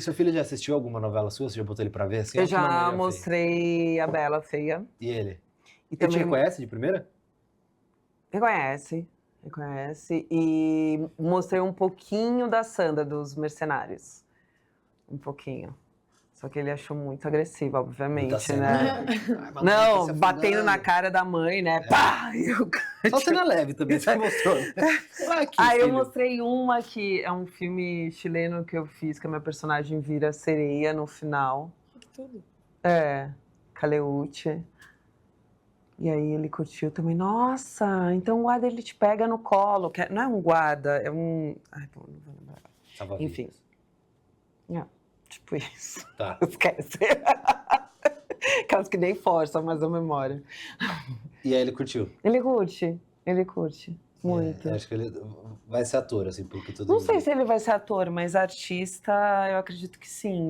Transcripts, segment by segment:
seu filho já assistiu alguma novela sua? Você já botou ele pra ver? Assim, Eu olha que Maria já Feia. mostrei a Bela Feia. E ele? E Ele te também reconhece de primeira? reconhece. E mostrei um pouquinho da Sandra, dos Mercenários. Um pouquinho. Só que ele achou muito agressivo, Muita obviamente, cena, né? né? Ai, mamãe, tá se Não, afogando. batendo na cara da mãe, né? Pá! E eu... Só cena leve também, você mostrou, né? Vai aqui, Aí eu filho. mostrei uma que é um filme chileno que eu fiz, que a minha personagem vira sereia no final. Que tudo. É, Caleuche. E aí ele curtiu também. Nossa, então o guarda ele te pega no colo. Não é um guarda, é um... Ai, bom, não vou lembrar. Salva-vidas. Enfim. É, tipo isso. Tá. Esquece. Aquelas que nem forçam mais a memória. E aí ele curtiu? Ele curte. Muito. Acho que ele vai ser ator, assim, pelo que tudo Não indica. sei se ele vai ser ator, mas artista, eu acredito que sim.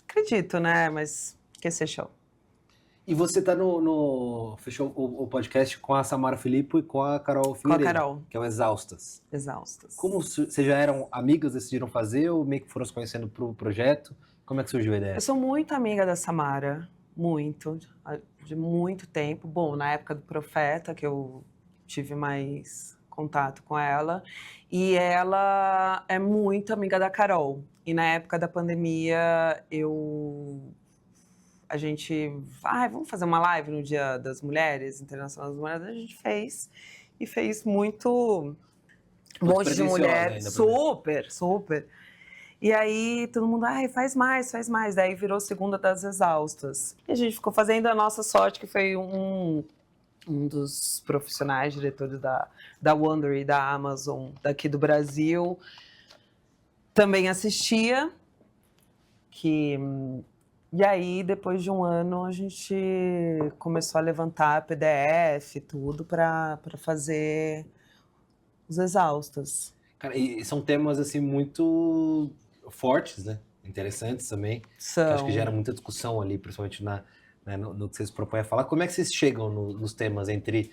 Acredito, né? Mas que ser show. E você tá fechou o podcast com a Samara Filippo e com a Carol Figueiredo. Carol. Que é o Exaustas. Exaustas. Como vocês já eram amigas, decidiram fazer ou meio que foram se conhecendo pro projeto? Como é que surgiu a ideia? Eu sou muito amiga da Samara, muito, de muito tempo. Bom, na época do Profeta, que eu tive mais contato com ela. E ela é muito amiga da Carol. E na época da pandemia, a gente... vamos fazer uma live no Dia das Mulheres, Internacional das Mulheres. A gente fez. E fez muito... Um monte de mulher. Ainda, Super. E aí, todo mundo, faz mais. Daí virou Segunda das Exaustas. E a gente ficou fazendo a nossa sorte, que foi um dos profissionais, diretores da Wondery, da Amazon, daqui do Brasil, também assistia. E aí, depois de um ano, a gente começou a levantar PDF, tudo, para fazer os Exaustas. Cara, e são temas, assim, muito fortes, né? Interessantes também. São. Que acho que gera muita discussão ali, principalmente no que vocês propõem a falar. Como é que vocês chegam nos temas entre...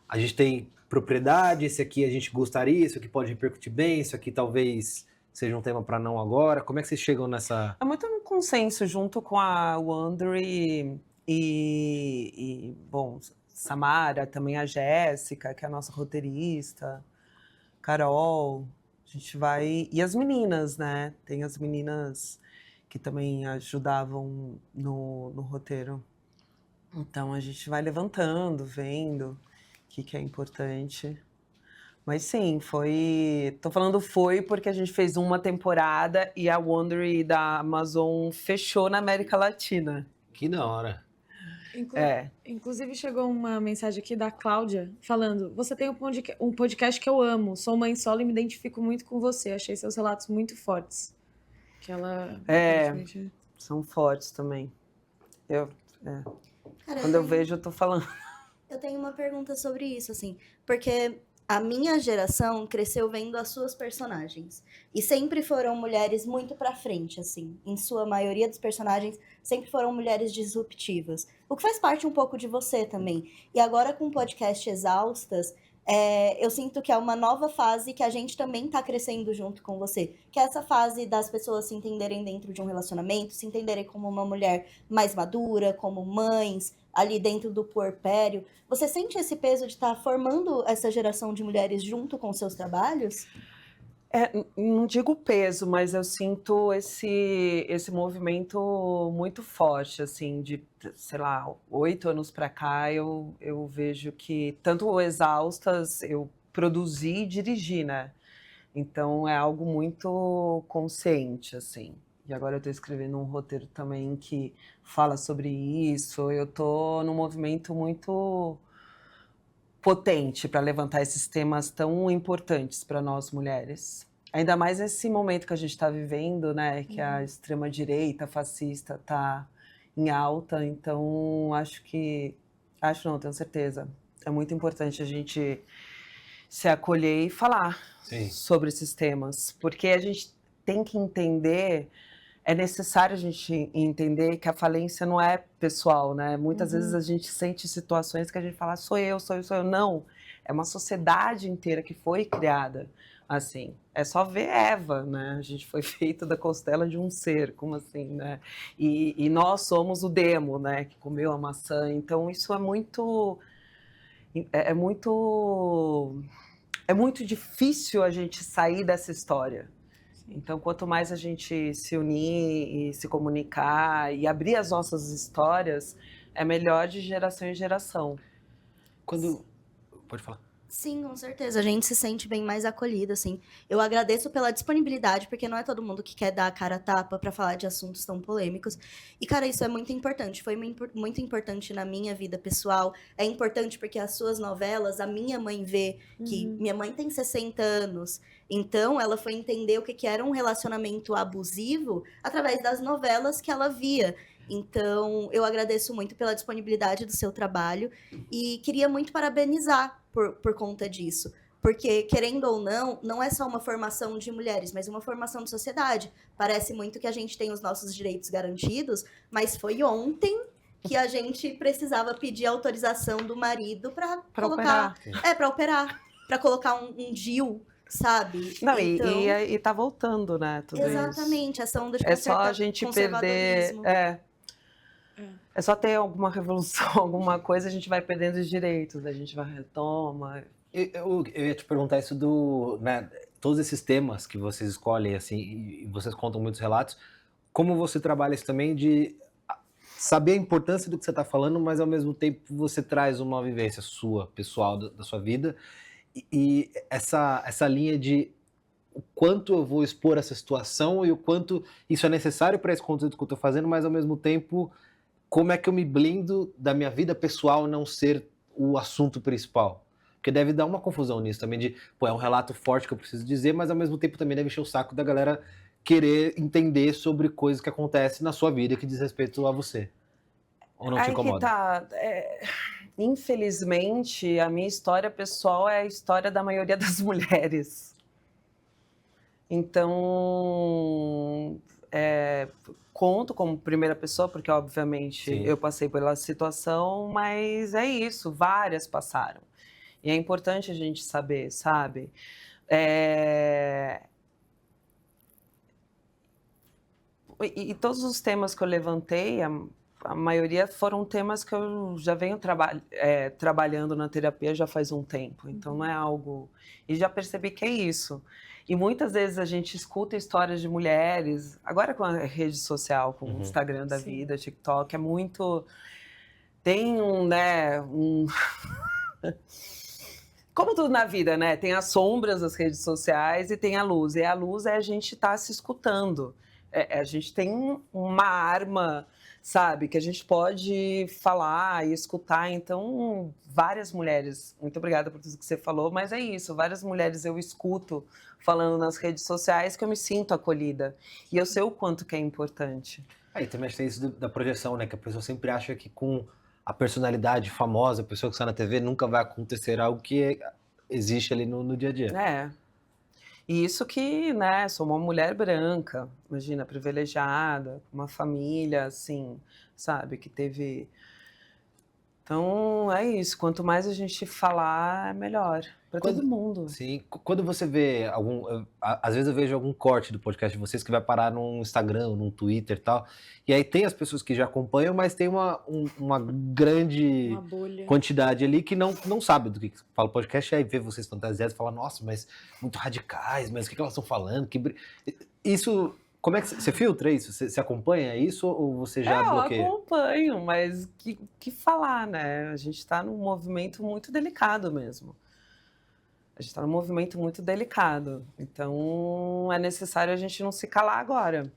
A gente tem propriedade, esse aqui a gente gostaria, isso aqui pode repercutir bem, isso aqui talvez seja um tema para não agora. Como é que vocês chegam nessa... É muito um consenso junto com a Wondery e bom, Samara, também a Jéssica, que é a nossa roteirista, Carol, a gente vai... E as meninas, né? Tem as meninas que também ajudavam no roteiro. Então a gente vai levantando, vendo o que é importante. Mas sim, tô falando foi porque a gente fez uma temporada e a Wondery da Amazon fechou na América Latina. Que da hora. Inclusive chegou uma mensagem aqui da Cláudia falando: você tem um podcast que eu amo, sou mãe solo e me identifico muito com você, achei seus relatos muito fortes. Que ela... São fortes também. Cara, quando eu vejo, eu tô falando. Eu tenho uma pergunta sobre isso, assim, porque a minha geração cresceu vendo as suas personagens. E sempre foram mulheres muito pra frente, assim. Em sua maioria dos personagens, sempre foram mulheres disruptivas. O que faz parte um pouco de você também. E agora com o podcast Exaustas, eu sinto que é uma nova fase que a gente também tá crescendo junto com você. Que é essa fase das pessoas se entenderem dentro de um relacionamento, se entenderem como uma mulher mais madura, como mães, ali dentro do puerpério. Você sente esse peso de estar formando essa geração de mulheres junto com seus trabalhos? Não digo peso, mas eu sinto esse movimento muito forte, assim, de, sei lá, 8 anos para cá, eu vejo que tanto o Exaustas eu produzi e dirigi, né? Então é algo muito consciente, assim. E agora eu tô escrevendo um roteiro também que fala sobre isso. Eu tô num movimento muito potente para levantar esses temas tão importantes para nós mulheres. Ainda mais nesse momento que a gente está vivendo, né? Que a extrema-direita fascista está em alta. Então, tenho certeza. É muito importante a gente se acolher e falar sobre esses temas. Porque a gente tem que entender... É necessário a gente entender que a falência não é pessoal, né? Muitas vezes a gente sente situações que a gente fala, sou eu. Não, é uma sociedade inteira que foi criada Assim, é só ver Eva, né? A gente foi feito da costela de um ser, como assim, né? E nós somos o demo, né? Que comeu a maçã. Então, isso é muito... É muito difícil a gente sair dessa história. Então, quanto mais a gente se unir e se comunicar e abrir as nossas histórias, é melhor de geração em geração. Pode falar. Sim, com certeza. A gente se sente bem mais acolhida, assim. Eu agradeço pela disponibilidade, porque não é todo mundo que quer dar a cara a tapa pra falar de assuntos tão polêmicos. E, cara, isso é muito importante. Foi muito importante na minha vida pessoal. É importante porque as suas novelas, a minha mãe vê que minha mãe tem 60 anos. Então, ela foi entender o que era um relacionamento abusivo através das novelas que ela via. Então, eu agradeço muito pela disponibilidade do seu trabalho e queria muito parabenizar por conta disso. Porque, querendo ou não, não é só uma formação de mulheres, mas uma formação de sociedade. Parece muito que a gente tem os nossos direitos garantidos, mas foi ontem que a gente precisava pedir autorização do marido para colocar... Operar. Para operar. Para colocar um DIU, sabe? Não, então, e tá voltando, né? Tudo exatamente, essa onda de isso. É só a gente perder... É só ter alguma revolução, alguma coisa, a gente vai perdendo os direitos, a gente vai retoma. Eu ia te perguntar isso né, todos esses temas que vocês escolhem, assim, e vocês contam muitos relatos, como você trabalha isso também de saber a importância do que você está falando, mas ao mesmo tempo você traz uma vivência sua, pessoal, da sua vida, e essa linha de o quanto eu vou expor essa situação e o quanto isso é necessário para esse conteúdo que eu estou fazendo, mas ao mesmo tempo, como é que eu me blindo da minha vida pessoal não ser o assunto principal? Porque deve dar uma confusão nisso também de, é um relato forte que eu preciso dizer, mas ao mesmo tempo também deve encher o saco da galera querer entender sobre coisas que acontecem na sua vida que diz respeito a você. Ou não te incomoda? Infelizmente, a minha história pessoal é a história da maioria das mulheres. Então, conto como primeira pessoa, porque obviamente Sim. eu passei pela situação, mas é isso, várias passaram. E é importante a gente saber, sabe? E todos os temas que eu levantei, a maioria foram temas que eu já venho trabalhando na terapia já faz um tempo. Então não é algo... E já percebi que é isso. E muitas vezes a gente escuta histórias de mulheres, agora com a rede social, com o Instagram da vida, TikTok, é muito... Tem Como tudo na vida, né? Tem as sombras das redes sociais e tem a luz. E a luz é a gente estar se escutando. A gente tem uma arma, sabe? Que a gente pode falar e escutar. Então, várias mulheres... Muito obrigada por tudo que você falou, mas é isso. Várias mulheres eu escuto falando nas redes sociais que eu me sinto acolhida. E eu sei o quanto que é importante. E também tem isso da projeção, né? Que a pessoa sempre acha que com a personalidade famosa, a pessoa que está na TV, nunca vai acontecer algo que existe ali no dia a dia. E isso que, né, sou uma mulher branca, imagina, privilegiada, com uma família, assim, sabe, que teve... Então, é isso, quanto mais a gente falar, é melhor, para todo mundo. Sim, quando você vê às vezes eu vejo algum corte do podcast de vocês que vai parar num Instagram, num Twitter e tal, e aí tem as pessoas que já acompanham, mas tem uma grande quantidade ali que não sabe do que fala o podcast, aí vê vocês fantasiados e fala, nossa, mas muito radicais, mas o que elas estão falando? Isso, como é que você filtra isso? Você acompanha isso ou você já bloqueia? Eu acompanho, mas que falar, né? A gente está num movimento muito delicado mesmo. A gente está num movimento muito delicado. Então, é necessário a gente não se calar agora.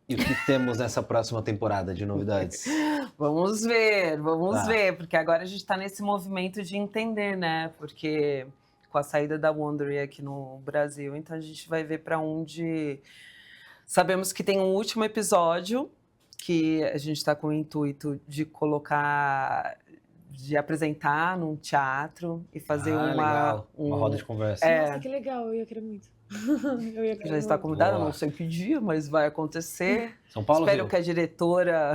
E o que temos nessa próxima temporada de novidades? Vamos ver, porque agora a gente está nesse movimento de entender, né? Porque com a saída da Wondery aqui no Brasil, então a gente vai ver para onde... Sabemos que tem um último episódio que a gente está com o intuito de colocar... de apresentar num teatro e fazer uma roda de conversa. Nossa, que legal, eu ia querer muito. Já está convidada, não sei que dia, mas vai acontecer. São Paulo, Espero que a diretora...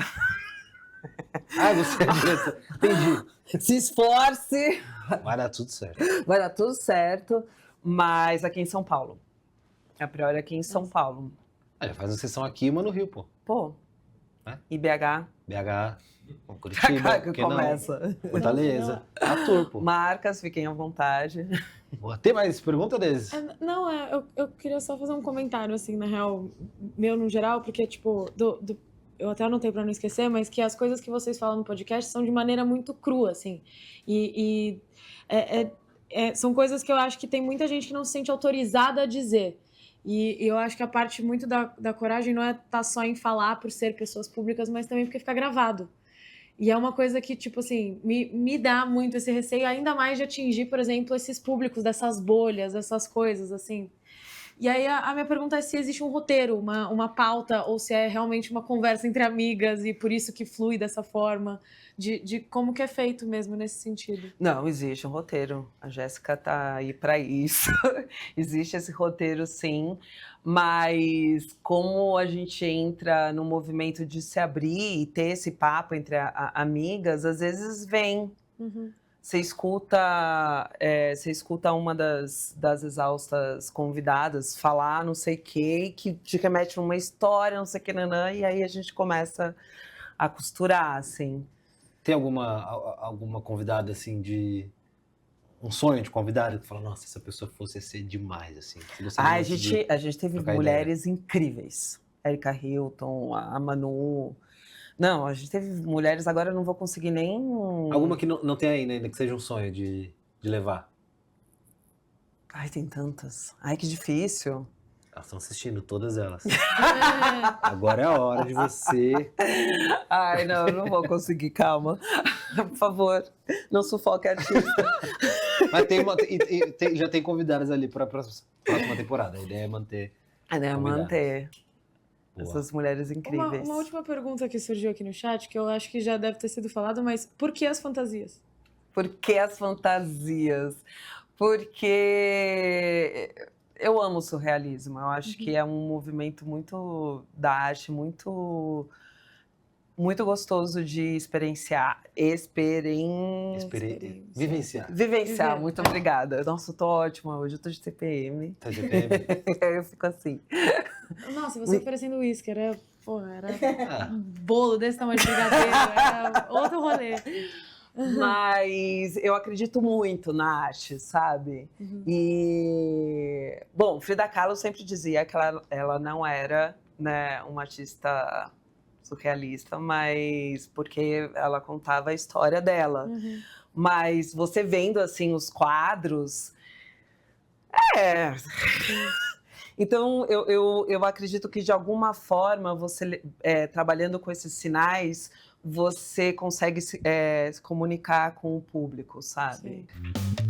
você é a diretora. Entendi. Se esforce. Vai dar tudo certo. Vai dar tudo certo. Mas aqui em São Paulo. A priori aqui em São Paulo. Já faz uma sessão aqui e uma no Rio, pô. Pô. É? E BH. BH, Curitiba, que por que não? começa. Fortaleza, ator, pô. Marcas, fiquem à vontade. Boa. Tem mais pergunta deles? Eu queria só fazer um comentário, assim, na real, meu no geral, porque, tipo, eu até anotei pra não esquecer, mas que as coisas que vocês falam no podcast são de maneira muito crua, assim. São coisas que eu acho que tem muita gente que não se sente autorizada a dizer. E eu acho que a parte muito da coragem não é estar só em falar por ser pessoas públicas, mas também porque fica gravado. E é uma coisa que, tipo assim, me dá muito esse receio, ainda mais de atingir, por exemplo, esses públicos dessas bolhas, essas coisas, assim. E aí a minha pergunta é se existe um roteiro, uma pauta, ou se é realmente uma conversa entre amigas e por isso que flui dessa forma, de como que é feito mesmo nesse sentido. Não, existe um roteiro. A Jéssica tá aí para isso. Existe esse roteiro, sim. Mas como a gente entra no movimento de se abrir e ter esse papo entre amigas, às vezes vem. Uhum. Você escuta uma das exaustas convidadas falar não sei o que te remete a uma história, não sei o que, nanã, e aí a gente começa a costurar, assim. Tem alguma convidada, assim, um sonho de convidada que fala, nossa, se essa pessoa fosse ia ser demais, assim. A gente teve trocar mulheres incríveis. Erika Hilton, a Manu. Não, a gente teve mulheres, agora eu não vou conseguir nem... Alguma que não tem ainda, que seja um sonho de levar. Ai, tem tantas. Ai, que difícil. Elas estão assistindo, todas elas. Agora é a hora de você... Ai, não, eu não vou conseguir, calma. Por favor, não sufoque a artista. Mas já tem convidadas ali para a próxima temporada. A ideia é manter... Manter Boa. essas mulheres incríveis. Uma última pergunta que surgiu aqui no chat, que eu acho que já deve ter sido falado, mas por que as fantasias? Por que as fantasias? Porque eu amo o surrealismo. Eu acho que é um movimento muito da arte, muito gostoso de experienciar. Vivenciar, muito obrigada. Nossa, eu tô ótima hoje, eu tô de TPM. Tá de TPM? Eu fico assim. Nossa, você oferecendo uísque, era um bolo desse tamanho de brigadeiro, era outro rolê. Mas eu acredito muito na arte, sabe? E, bom, Frida Kahlo sempre dizia que ela não era, né, uma artista surrealista, mas porque ela contava a história dela. Mas você vendo, assim, os quadros... Então, eu acredito que, de alguma forma, você, trabalhando com esses sinais, você consegue se comunicar com o público, sabe? Sim.